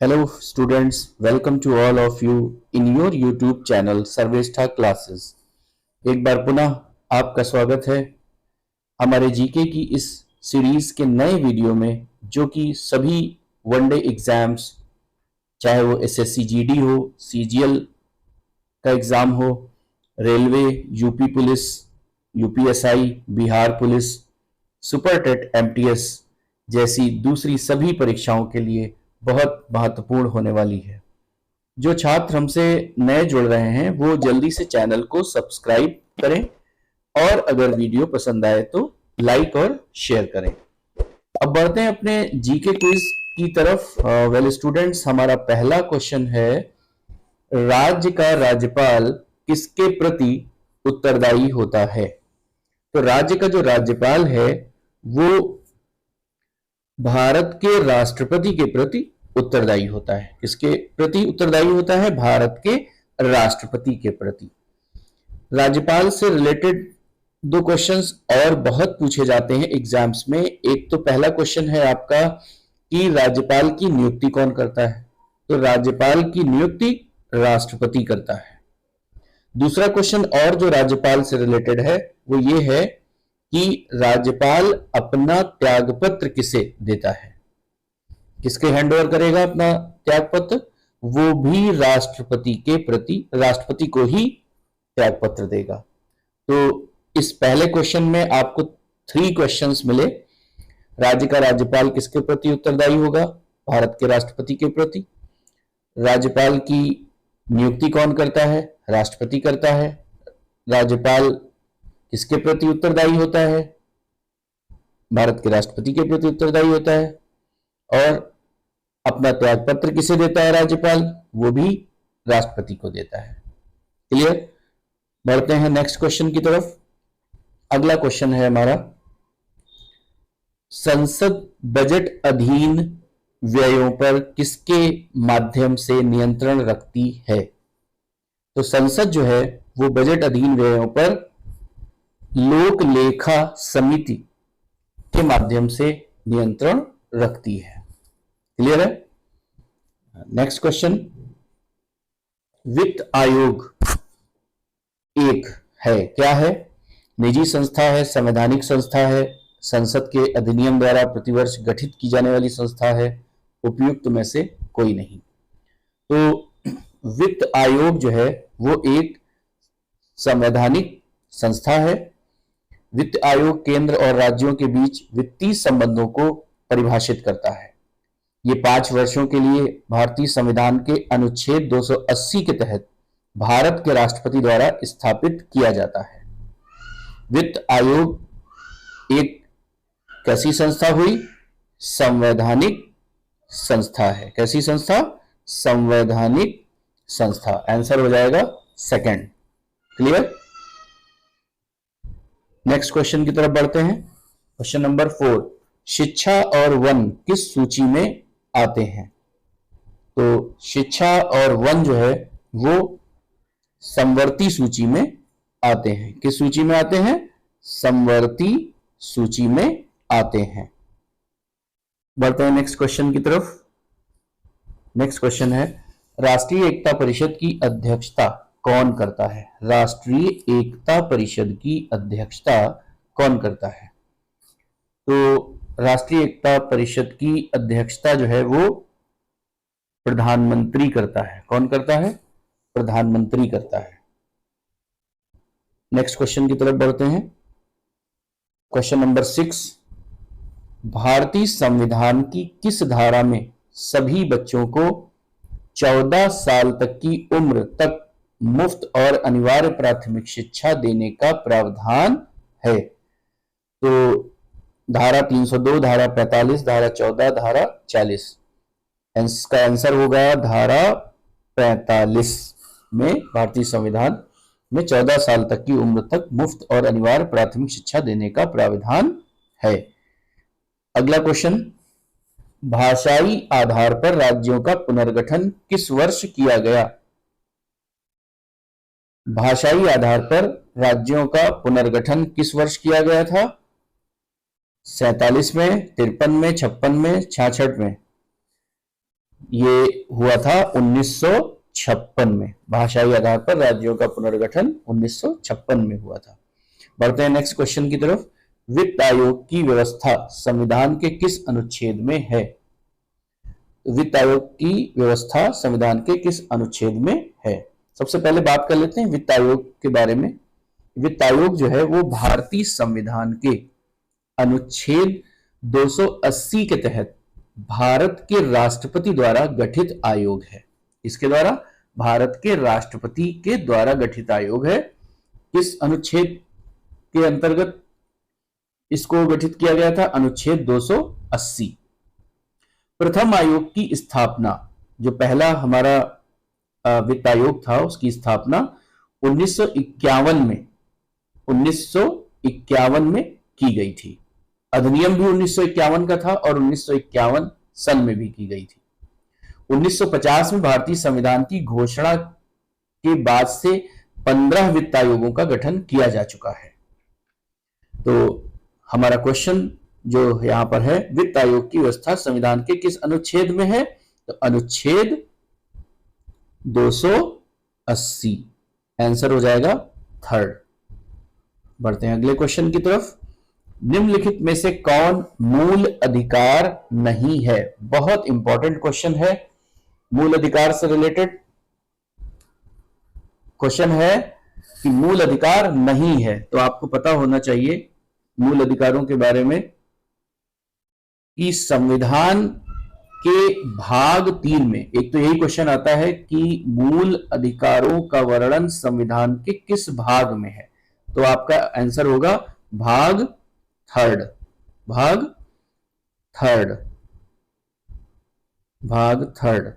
Hello students, welcome to all of you in your YouTube channel Sarveshtha classes. एक बार पुनः आपका स्वागत है हमारे जीके की इस सीरीज के नए वीडियो में, जो कि सभी वनडे एग्जाम्स, चाहे वो एसएससी जीडी हो, सीजीएल का एग्जाम हो, railway, UP police, UPSI, Bihar police, super TET, MTS जैसी दूसरी सभी परीक्षाओं के लिए बहुत महत्वपूर्ण होने वाली है। जो छात्र हमसे नए जुड़ रहे हैं वो जल्दी से चैनल को सब्सक्राइब करें और अगर वीडियो पसंद आए तो लाइक और शेयर करें। अब बढ़ते हैं अपने जीके क्विज की तरफ। वेल स्टूडेंट्स, हमारा पहला क्वेश्चन है, राज्य का राज्यपाल किसके प्रति उत्तरदायी होता है? तो राज्य का जो राज्यपाल है वो भारत के राष्ट्रपति के प्रति उत्तरदायी होता है। किसके प्रति उत्तरदायी होता है? भारत के राष्ट्रपति के प्रति। राज्यपाल से रिलेटेड दो क्वेश्चंस और बहुत पूछे जाते हैं एग्जाम्स में। एक तो पहला क्वेश्चन है आपका कि राज्यपाल की नियुक्ति कौन करता है? तो राज्यपाल की नियुक्ति राष्ट्रपति करता है। दूसरा क्वेश्चन और जो राज्यपाल से रिलेटेड है वो ये है कि राज्यपाल अपना त्यागपत्र किसे देता है? किसके हैंडओवर करेगा अपना त्यागपत्र? वो भी राष्ट्रपति के प्रति, राष्ट्रपति को ही त्यागपत्र देगा। तो इस पहले क्वेश्चन में आपको 3 क्वेश्चंस मिले। राज्य का राज्यपाल किसके प्रति उत्तरदायी होगा? भारत के राष्ट्रपति के प्रति। राज्यपाल की नियुक्ति कौन करता है? राष्ट्रपति करता है। राज्यपाल किसके प्रति उत्तरदायी होता है? भारत के राष्ट्रपति के प्रति उत्तरदायी होता है। और अपना त्यागपत्र किसे देता है राज्यपाल? वो भी राष्ट्रपति को देता है। क्लियर? बढ़ते हैं नेक्स्ट क्वेश्चन की तरफ। अगला क्वेश्चन है हमारा, संसद बजट अधीन व्ययों पर किसके माध्यम से नियंत्रण रखती है? तो संसद जो है वो बजट अधीन व्ययों पर लोक लेखा समिति के माध्यम से नियंत्रण रखती है। क्लियर है? नेक्स्ट क्वेश्चन, वित्त आयोग एक है, क्या है? निजी संस्था है, संवैधानिक संस्था है, संसद के अधिनियम द्वारा प्रतिवर्ष गठित की जाने वाली संस्था है, उपयुक्त में से कोई नहीं। तो वित्त आयोग जो है वो एक संवैधानिक संस्था है। वित्त आयोग केंद्र और राज्यों के बीच वित्तीय संबंधों को परिभाषित करता है। ये 5 वर्षों के लिए भारतीय संविधान के अनुच्छेद 280 के तहत भारत के राष्ट्रपति द्वारा स्थापित किया जाता है। वित्त आयोग एक कैसी संस्था हुई? संवैधानिक संस्था है। कैसी संस्था? संवैधानिक संस्था। आंसर हो जाएगा सेकंड। क्लियर? नेक्स्ट क्वेश्चन की तरफ बढ़ते हैं। क्वेश्चन नंबर 4, शिक्षा और वन किस सूची में आते हैं? तो शिक्षा और वन जो है वो समवर्ती सूची में आते हैं। किस सूची में आते हैं? समवर्ती सूची में आते हैं। बढ़ते हैं नेक्स्ट क्वेश्चन की तरफ। नेक्स्ट क्वेश्चन है, राष्ट्रीय एकता परिषद की अध्यक्षता कौन करता है? राष्ट्रीय एकता परिषद की अध्यक्षता कौन करता है? तो राष्ट्रीय एकता परिषद की अध्यक्षता जो है वो प्रधानमंत्री करता है। कौन करता है? प्रधानमंत्री करता है। नेक्स्ट क्वेश्चन की तरफ बढ़ते हैं। क्वेश्चन नंबर 6, भारतीय संविधान की किस धारा में सभी बच्चों को 14 साल तक की उम्र तक मुफ्त और अनिवार्य प्राथमिक शिक्षा देने का प्रावधान है? तो धारा 302, धारा 45, धारा 14, धारा 40। इसका आंसर होगा धारा 45 में भारतीय संविधान में 14 साल तक की उम्र तक मुफ्त और अनिवार्य प्राथमिक शिक्षा देने का प्रावधान है। अगला क्वेश्चन, भाषाई आधार पर राज्यों का पुनर्गठन किस वर्ष किया गया? भाषाई आधार पर राज्यों का पुनर्गठन किस वर्ष किया गया था? 47 में, 53 में, 56 में, 66 में। ये हुआ था 1956 में। भाषाई आधार पर राज्यों का पुनर्गठन 1956 में हुआ था। बढ़ते हैं नेक्स्ट क्वेश्चन की तरफ। वित्त आयोग की व्यवस्था संविधान के किस अनुच्छेद में है? वित्त आयोग की व्यवस्था संविधान के किस अनुच्छेद में है? सबसे पहले बात कर लेते हैं वित्त आयोग के बारे में। वित्त आयोग जो है वो भारतीय संविधान के अनुच्छेद 280 के तहत भारत के राष्ट्रपति द्वारा गठित आयोग है। इसके द्वारा भारत के राष्ट्रपति के द्वारा गठित आयोग है। किस अनुच्छेद के अंतर्गत इसको गठित किया गया था? अनुच्छेद 280। प्रथम आयोग की स्थापना, जो पहला हमारा वित्त आयोग था, उसकी स्थापना 1951 में की गई थी। अधिनियम भी 1951 का था और 1951 सन में भी की गई थी। 1950 में भारतीय संविधान की घोषणा के बाद से 15 वित्त आयोगों का गठन किया जा चुका है। तो हमारा क्वेश्चन जो यहां पर है, वित्त आयोग की व्यवस्था संविधान के किस अनुच्छेद में है? तो अनुच्छेद 280। आंसर हो जाएगा थर्ड। बढ़ते हैं अगले क्वेश्चन की तरफ। निम्नलिखित में से कौन मूल अधिकार नहीं है? बहुत इंपॉर्टेंट क्वेश्चन है, मूल अधिकार से रिलेटेड क्वेश्चन है कि मूल अधिकार नहीं है। तो आपको पता होना चाहिए मूल अधिकारों के बारे में कि संविधान के भाग 3 में एक तो यही क्वेश्चन आता है कि मूल अधिकारों का वर्णन संविधान के किस भाग में है? तो आपका आंसर होगा भाग थर्ड। भाग थर्ड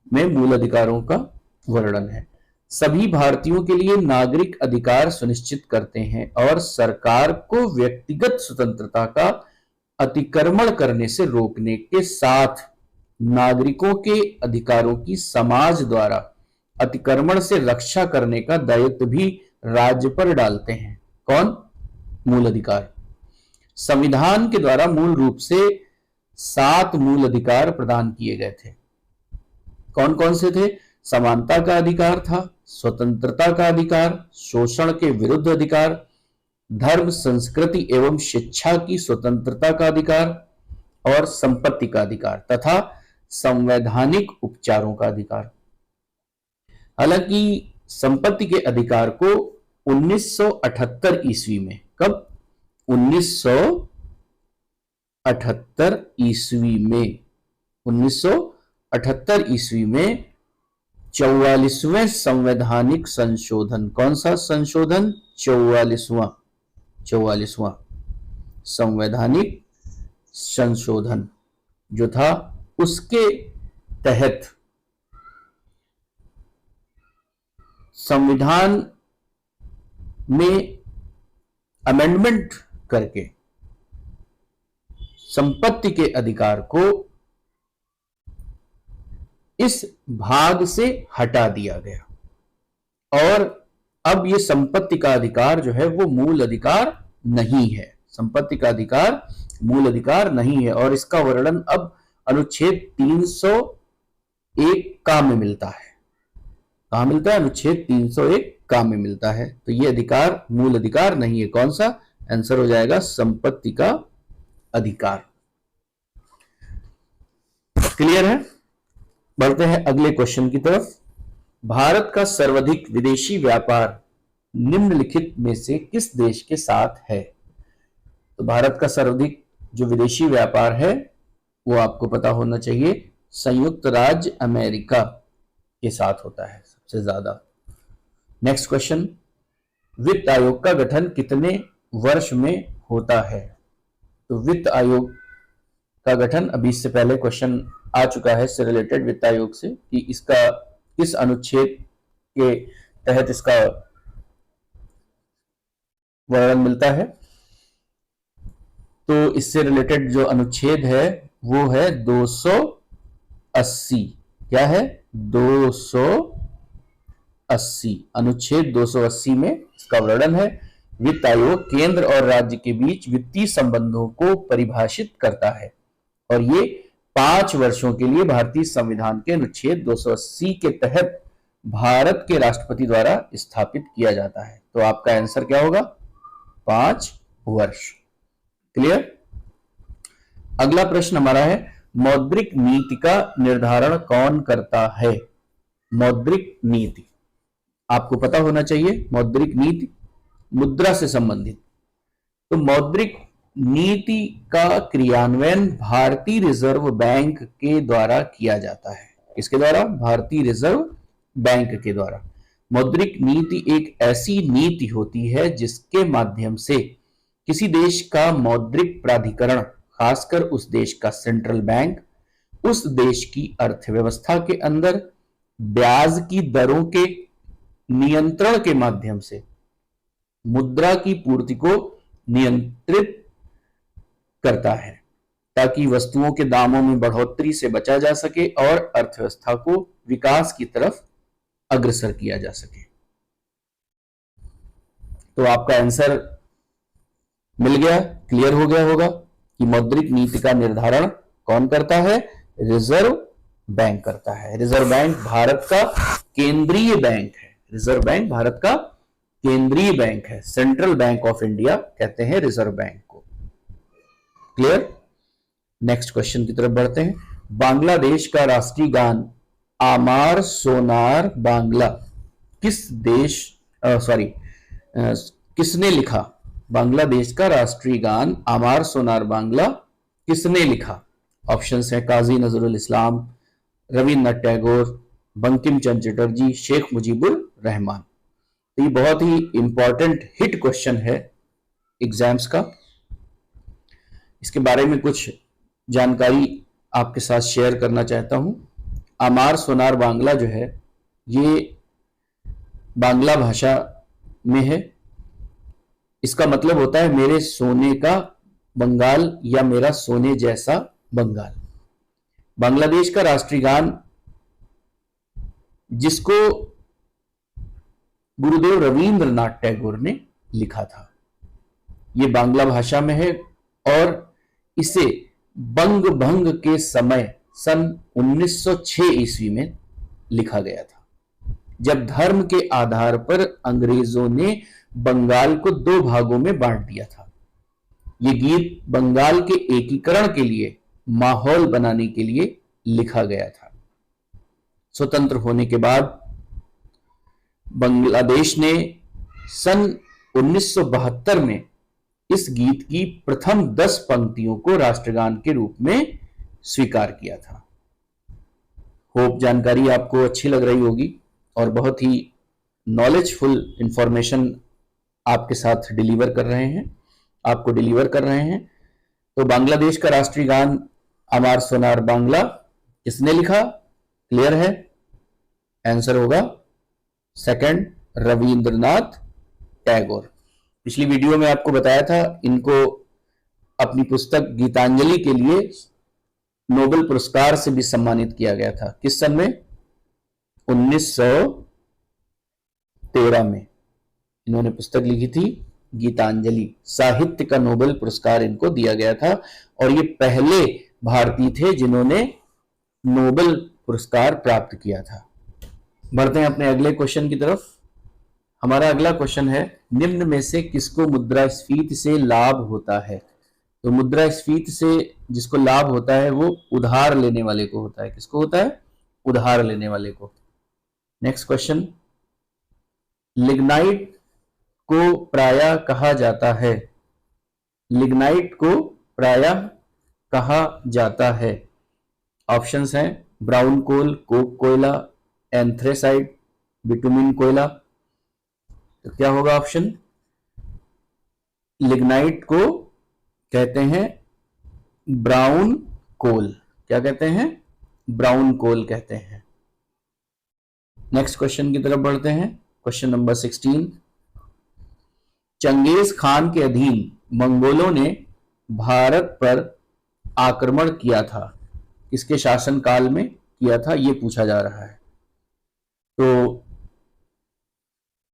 में मूल अधिकारों का वर्णन है। सभी भारतीयों के लिए नागरिक अधिकार सुनिश्चित करते हैं और सरकार को व्यक्तिगत स्वतंत्रता का अतिक्रमण करने से रोकने के साथ नागरिकों के अधिकारों की समाज द्वारा अतिक्रमण से रक्षा करने का दायित्व भी राज्य पर डालते हैं। कौन? मूल अधिकार। संविधान के द्वारा मूल रूप से 7 मूल अधिकार प्रदान किए गए थे। कौन कौन से थे? समानता का अधिकार था, स्वतंत्रता का अधिकार, शोषण के विरुद्ध अधिकार, धर्म, संस्कृति एवं शिक्षा की स्वतंत्रता का अधिकार और संपत्ति का अधिकार तथा संवैधानिक उपचारों का अधिकार। हालांकि संपत्ति के अधिकार को 1978 ईस्वी में, कब? 1978 ईस्वी में 44वें संवैधानिक संशोधन, कौन सा संशोधन? 44वां संवैधानिक संशोधन जो था, उसके तहत संविधान में अमेंडमेंट करके संपत्ति के अधिकार को इस भाग से हटा दिया गया और अब ये संपत्ति का अधिकार जो है वो मूल अधिकार नहीं है। संपत्ति का अधिकार मूल अधिकार नहीं है और इसका वर्णन अब अनुच्छेद 301 का में मिलता है। कहां मिलता है? अनुच्छेद 301 का में मिलता है। तो ये अधिकार मूल अधिकार नहीं है। कौन सा? आंसर हो जाएगा संपत्ति का अधिकार। क्लियर है? बढ़ते हैं अगले क्वेश्चन की तरफ। भारत का सर्वाधिक विदेशी व्यापार निम्नलिखित में से किस देश के साथ है? तो भारत का सर्वाधिक जो विदेशी व्यापार है वो आपको पता होना चाहिए, संयुक्त राज्य अमेरिका के साथ होता है सबसे ज्यादा। नेक्स्ट क्वेश्चन, वित्त आयोग का गठन कितने वर्ष में होता है? तो वित्त आयोग का गठन, अभी इससे पहले क्वेश्चन आ चुका है इससे रिलेटेड वित्त आयोग से कि इसका किस अनुच्छेद के तहत इसका वर्णन मिलता है। तो इससे रिलेटेड जो अनुच्छेद है वो है 280। क्या है? 280। अनुच्छेद 280 में इसका वर्णन है। वित्त आयोग केंद्र और राज्य के बीच वित्तीय संबंधों को परिभाषित करता है और ये 5 वर्षों के लिए भारतीय संविधान के अनुच्छेद 280 के तहत भारत के राष्ट्रपति द्वारा स्थापित किया जाता है? तो आपका आंसर क्या होगा? 5 वर्ष। क्लियर? अगला प्रश्न हमारा है, मौद्रिक नीति का निर्धारण कौन करता है? मौद्रिक नीति आपको पता होना चाहिए। मौद्रिक नीति मुद्रा से संबंधित, तो मौद्रिक नीति का क्रियान्वयन भारतीय रिजर्व बैंक के द्वारा किया जाता है। किसके द्वारा? भारतीय रिजर्व बैंक के द्वारा। मौद्रिक नीति एक ऐसी नीति होती है जिसके माध्यम से किसी देश का मौद्रिक प्राधिकरण, खासकर उस देश का सेंट्रल बैंक, उस देश की अर्थव्यवस्था के अंदर ब्याज की दरों के नियंत्रण के माध्यम से मुद्रा की पूर्ति को नियंत्रित करता है, ताकि वस्तुओं के दामों में बढ़ोतरी से बचा जा सके और अर्थव्यवस्था को विकास की तरफ अग्रसर किया जा सके। तो आपका आंसर मिल गया, क्लियर हो गया होगा कि मौद्रिक नीति का निर्धारण कौन करता है? रिजर्व बैंक करता है। रिजर्व बैंक भारत का केंद्रीय बैंक है। रिजर्व बैंक भारत का केंद्रीय बैंक है। सेंट्रल बैंक ऑफ इंडिया कहते हैं रिजर्व बैंक को। क्लियर? नेक्स्ट क्वेश्चन की तरफ बढ़ते हैं। बांग्लादेश का राष्ट्रीय गान आमार सोनार बांग्ला किसने लिखा? बांग्लादेश का राष्ट्रीय गान आमार सोनार बांग्ला किसने लिखा? ऑप्शंस है काजी नजरुल इस्लाम, रविन्द्रनाथ टैगोर, बंकिम चंद्र चटर्जी, शेख मुजीबुर रहमान। तो ये बहुत ही इंपॉर्टेंट हिट क्वेश्चन है एग्जाम्स का। इसके बारे में कुछ जानकारी आपके साथ शेयर करना चाहता हूं। आमार सोनार बांग्ला जो है ये बांग्ला भाषा में है। इसका मतलब होता है मेरे सोने का बंगाल या मेरा सोने जैसा बंगाल। बांग्लादेश का राष्ट्रीय गान जिसको गुरुदेव रविंद्रनाथ टैगोर ने लिखा था, ये बांग्ला भाषा में है और इसे बंग भंग के समय सन 1906 ईस्वी में लिखा गया था, जब धर्म के आधार पर अंग्रेजों ने बंगाल को 2 भागों में बांट दिया था। ये गीत बंगाल के एकीकरण के लिए, माहौल बनाने के लिए लिखा गया था। स्वतंत्र होने के बाद बांग्लादेश ने सन 1972 में इस गीत की प्रथम 10 पंक्तियों को राष्ट्रगान के रूप में स्वीकार किया था। होप जानकारी आपको अच्छी लग रही होगी और बहुत ही नॉलेजफुल इंफॉर्मेशन आपके साथ डिलीवर कर रहे हैं। तो बांग्लादेश का राष्ट्रीय गान आमार सोनार बांग्ला किसने लिखा? क्लियर है? आंसर होगा सेकंड, रविंद्रनाथ टैगोर। पिछली वीडियो में आपको बताया था इनको अपनी पुस्तक गीतांजलि के लिए नोबेल पुरस्कार से भी सम्मानित किया गया था। किस सन में? 1913 में इन्होंने पुस्तक लिखी थी गीतांजलि। साहित्य का नोबेल पुरस्कार इनको दिया गया था और ये पहले भारतीय थे जिन्होंने नोबेल पुरस्कार प्राप्त किया था। बढ़ते हैं अपने अगले क्वेश्चन की तरफ। हमारा अगला क्वेश्चन है, निम्न में से किसको मुद्रास्फीति से लाभ होता है? तो मुद्रास्फीति से जिसको लाभ होता है वो उधार लेने वाले को होता है। किसको होता है? उधार लेने वाले को। नेक्स्ट क्वेश्चन, लिग्नाइट को प्रायः कहा जाता है? लिग्नाइट को प्रायः कहा जाता है। ऑप्शंस हैं ब्राउन कोल, कोक कोयला, एंथ्रेसाइट, बिटुमिन कोयला। तो क्या होगा ऑप्शन? लिग्नाइट को कहते हैं ब्राउन कोल। क्या कहते हैं? ब्राउन कोल कहते हैं। नेक्स्ट क्वेश्चन की तरफ बढ़ते हैं। क्वेश्चन नंबर 16, चंगेज खान के अधीन मंगोलों ने भारत पर आक्रमण किया था, किसके शासनकाल में किया था, यह पूछा जा रहा है। तो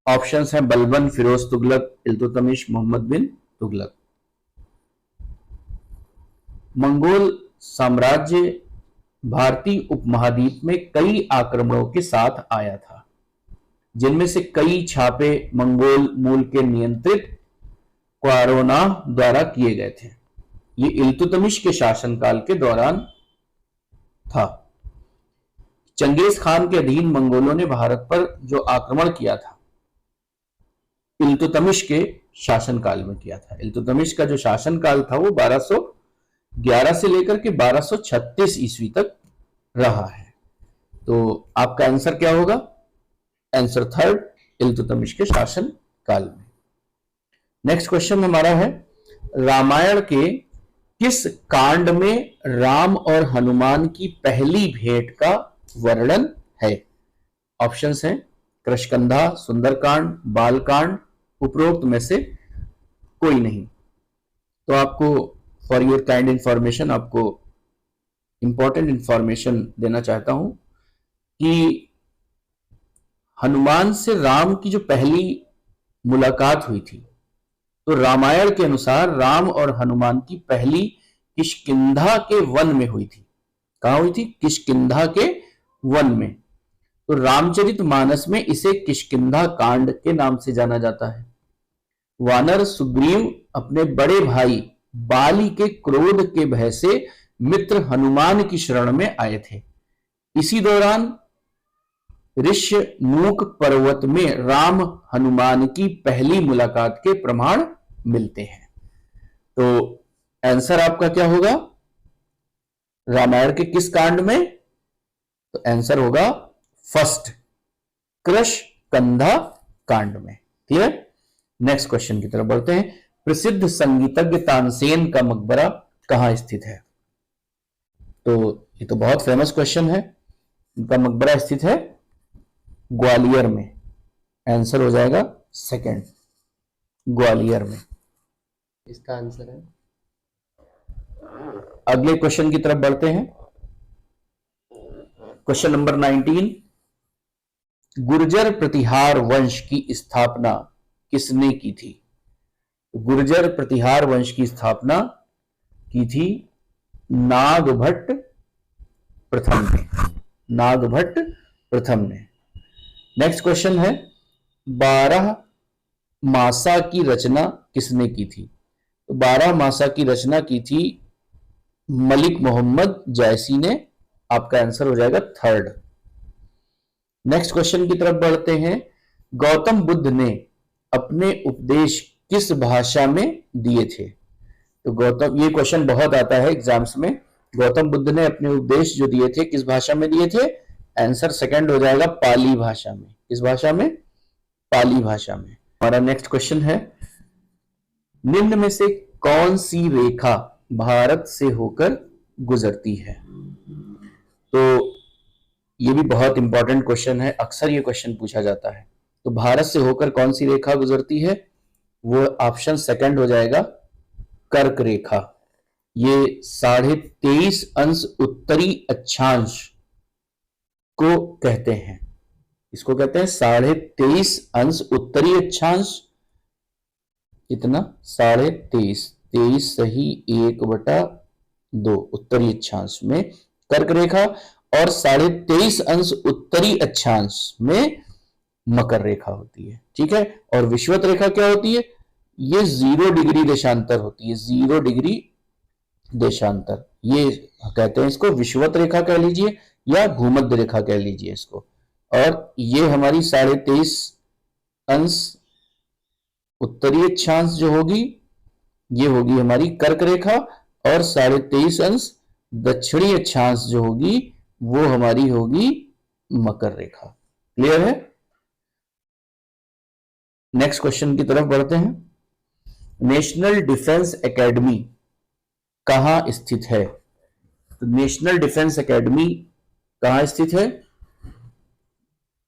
ऑप्शंस हैं बलबन, फिरोज तुगलक, इल्तुतमिश, मोहम्मद बिन तुगलक। मंगोल साम्राज्य भारतीय उपमहाद्वीप में कई आक्रमणों के साथ आया था, जिनमें से कई छापे मंगोल मूल के नियंत्रित क्वारोना द्वारा किए गए थे। ये इल्तुतमिश के शासनकाल के दौरान था। चंगेज खान के अधीन मंगोलों ने भारत पर जो आक्रमण किया था, इल्तुतमिश के शासनकाल में किया था। इल्तुतमिश का जो शासनकाल था वो 1211 से लेकर के 1236 ईस्वी तक रहा है। तो आपका आंसर क्या होगा? आंसर थर्ड, इल्तुतमिश के शासन काल में। नेक्स्ट क्वेश्चन हमारा है, रामायण के किस कांड में राम और हनुमान की पहली भेंट का वर्णन है? ऑप्शंस हैं कृष्णकंधा, सुंदरकांड, बालकांड, उपरोक्त में से कोई नहीं। तो आपको फॉर योर काइंड इंफॉर्मेशन, आपको इंपॉर्टेंट इंफॉर्मेशन देना चाहता हूं कि हनुमान से राम की जो पहली मुलाकात हुई थी, तो रामायण के अनुसार राम और हनुमान की पहली किष्किंधा के वन में हुई थी। कहां हुई थी? किष्किंधा के वन में। तो रामचरितमानस में इसे किष्किंधा कांड के नाम से जाना जाता है। वानर सुग्रीव अपने बड़े भाई बाली के क्रोध के भय से मित्र हनुमान की शरण में आए थे। इसी दौरान ऋष्यमूक पर्वत में राम हनुमान की पहली मुलाकात के प्रमाण मिलते हैं। तो आंसर आपका क्या होगा? रामायण के किस कांड में? तो आंसर होगा फर्स्ट, कृष्णकंधा कांड में। क्लियर? नेक्स्ट क्वेश्चन की तरफ बढ़ते हैं। प्रसिद्ध संगीतज्ञ तानसेन का मकबरा कहां स्थित है? तो ये तो बहुत फेमस क्वेश्चन है। इनका मकबरा स्थित है ग्वालियर में। आंसर हो जाएगा सेकंड, ग्वालियर में इसका आंसर है। अगले क्वेश्चन की तरफ बढ़ते हैं। क्वेश्चन नंबर 19, गुर्जर प्रतिहार वंश की स्थापना किसने की थी? गुर्जर प्रतिहार वंश की स्थापना की थी नागभट्ट प्रथम ने। नागभट्ट प्रथम ने। नेक्स्ट क्वेश्चन है, 12 मासा की रचना किसने की थी? तो 12 मासा की रचना की थी मलिक मोहम्मद जैसी ने। आपका आंसर हो जाएगा थर्ड। नेक्स्ट क्वेश्चन की तरफ बढ़ते हैं। गौतम बुद्ध ने अपने उपदेश किस भाषा में दिए थे? तो गौतम, ये क्वेश्चन बहुत आता है एग्जाम्स में। गौतम बुद्ध ने अपने उपदेश जो दिए थे किस भाषा में दिए थे? आंसर सेकंड हो जाएगा, पाली भाषा में। किस भाषा में? पाली भाषा में। हमारा नेक्स्ट क्वेश्चन है, निम्न में से कौन सी रेखा भारत से होकर गुजरती है? तो ये भी बहुत इंपॉर्टेंट क्वेश्चन है, अक्सर ये क्वेश्चन पूछा जाता है। तो भारत से होकर कौन सी रेखा गुजरती है? वो ऑप्शन सेकंड हो जाएगा, कर्क रेखा। ये 23.5 अंश उत्तरी अक्षांश को कहते हैं। इसको कहते हैं 23.5 अंश उत्तरी अक्षांश। इतना 23.5, 23 सही 1/2 उत्तरी अक्षांश में कर्क रेखा, और 23.5 अंश उत्तरी अक्षांश में मकर रेखा होती है। ठीक है। और विषुवत रेखा क्या होती है? ये 0 डिग्री देशांतर होती है। 0 डिग्री देशांतर, ये कहते हैं इसको विषुवत रेखा कह लीजिए या भूमध्य रेखा कह लीजिए इसको। और ये हमारी 23.5 अंश उत्तरी अक्षांश जो होगी, ये होगी हमारी कर्क रेखा, और 23.5 अंश दक्षिणी अक्षांश जो होगी वो हमारी होगी मकर रेखा। क्लियर है? नेक्स्ट क्वेश्चन की तरफ बढ़ते हैं। नेशनल डिफेंस एकेडमी कहां स्थित है? तो नेशनल डिफेंस एकेडमी कहां स्थित है?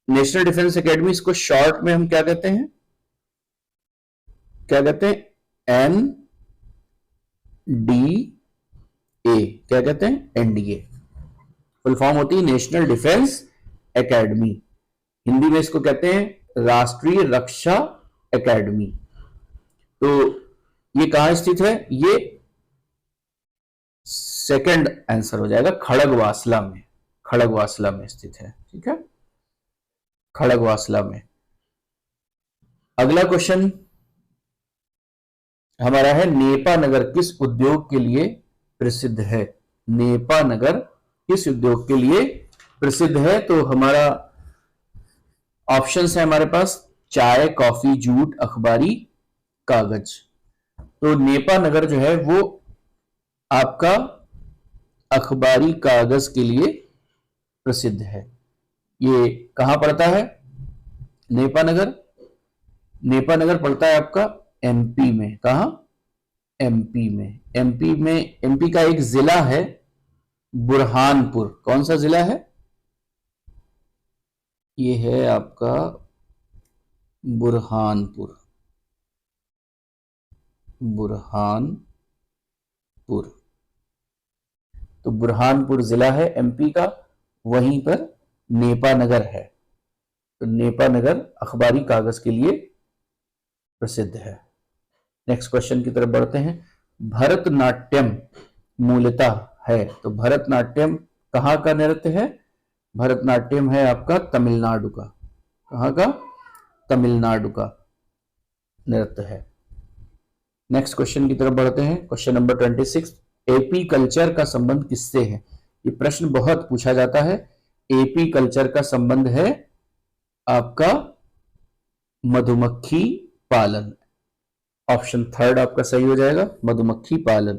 नेशनल डिफेंस एकेडमी, इसको शॉर्ट में हम क्या कहते हैं? क्या कहते हैं? NDA। क्या कहते हैं? NDA। फुल फॉर्म होती है नेशनल डिफेंस एकेडमी। हिंदी में इसको कहते हैं राष्ट्रीय रक्षा एकेडमी। तो ये कहां स्थित है? ये सेकंड आंसर हो जाएगा, खड़गवासला में, खड़गवासला में स्थित है। ठीक है, खड़गवासला में। अगला क्वेश्चन हमारा है, नेपा नगर किस उद्योग के लिए प्रसिद्ध है? नेपा नगर किस उद्योग के लिए प्रसिद्ध है? तो हमारा ऑप्शंस है हमारे पास, चाय, कॉफी, जूट, अखबारी, कागज। तो नेपा नगर जो है वो आपका अखबारी कागज के लिए प्रसिद्ध है। ये कहां पड़ता है नेपा नगर? नेपा नगर पड़ता है आपका एमपी में। कहां? एमपी में। एमपी में, एमपी का एक जिला है बुरहानपुर। कौन सा जिला है? ये है आपका बुरहानपुर, बुरहानपुर। तो बुरहानपुर जिला है एमपी का, वहीं पर नेपा नगर है। तो नेपा नगर अखबारी कागज के लिए प्रसिद्ध है। नेक्स्ट क्वेश्चन की तरफ बढ़ते हैं। भरतनाट्यम मूलतः है, तो भरतनाट्यम कहाँ का नृत्य है? भरतनाट्यम है आपका तमिलनाडु का। कहाँ का? तमिलनाडु का नृत्य है। नेक्स्ट क्वेश्चन की तरफ बढ़ते हैं। क्वेश्चन नंबर 26, एपी कल्चर का संबंध किससे है? ये प्रश्न बहुत पूछा जाता है। एपी कल्चर का संबंध है आपका मधुमक्खी पालन। ऑप्शन थर्ड आपका सही हो जाएगा, मधुमक्खी पालन।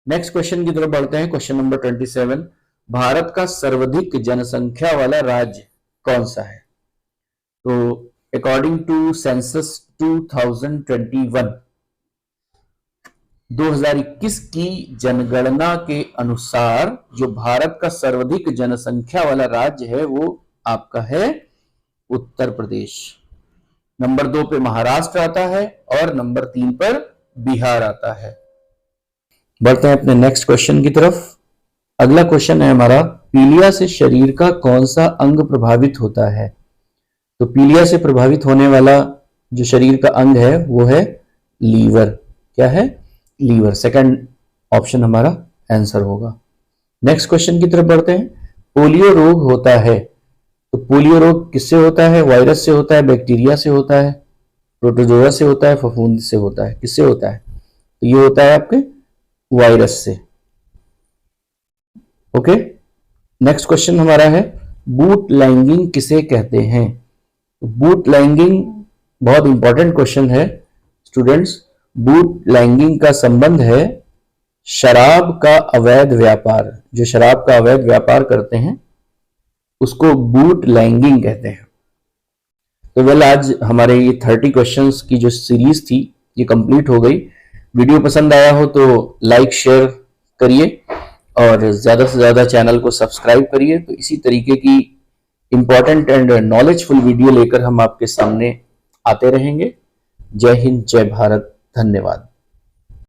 नेक्स्ट क्वेश्चन की तरफ बढ़ते हैं। क्वेश्चन नंबर 27, भारत का सर्वाधिक जनसंख्या वाला राज्य कौन सा है? तो अकॉर्डिंग टू सेंसस 2021 2021 की जनगणना के अनुसार जो भारत का सर्वाधिक जनसंख्या वाला राज्य है वो आपका है उत्तर प्रदेश। नंबर 2 पे महाराष्ट्र आता है और नंबर 3 पर बिहार आता है। बढ़ते हैं अपने नेक्स्ट क्वेश्चन की तरफ। अगला क्वेश्चन है हमारा, पीलिया से शरीर का कौन सा अंग प्रभावित होता है? तो पीलिया से प्रभावित होने वाला जो शरीर का अंग है वो है लीवर। क्या है? लीवर। सेकंड ऑप्शन हमारा आंसर होगा। नेक्स्ट क्वेश्चन की तरफ बढ़ते हैं। पोलियो रोग होता है, तो पोलियो रोग किससे होता है? वायरस से होता है, बैक्टीरिया से होता है, प्रोटोजोआ से होता है, फफूंद से होता है? किससे होता है? तो ये होता है आपके वायरस से। ओके। नेक्स्ट क्वेश्चन हमारा है, बूट लैंगिंग किसे कहते हैं? बूट लैंगिंग बहुत इंपॉर्टेंट क्वेश्चन है स्टूडेंट्स। बूट लैंगिंग का संबंध है शराब का अवैध व्यापार। जो शराब का अवैध व्यापार करते हैं उसको बूट लैंगिंग कहते हैं। तो वेल, आज हमारे ये 30 क्वेश्चंस की जो सीरीज थी ये कंप्लीट हो गई। वीडियो पसंद आया हो तो लाइक शेयर करिए और ज्यादा से ज्यादा चैनल को सब्सक्राइब करिए। तो इसी तरीके की इंपॉर्टेंट एंड नॉलेजफुल वीडियो लेकर हम आपके सामने आते रहेंगे। जय हिंद, जय भारत, धन्यवाद।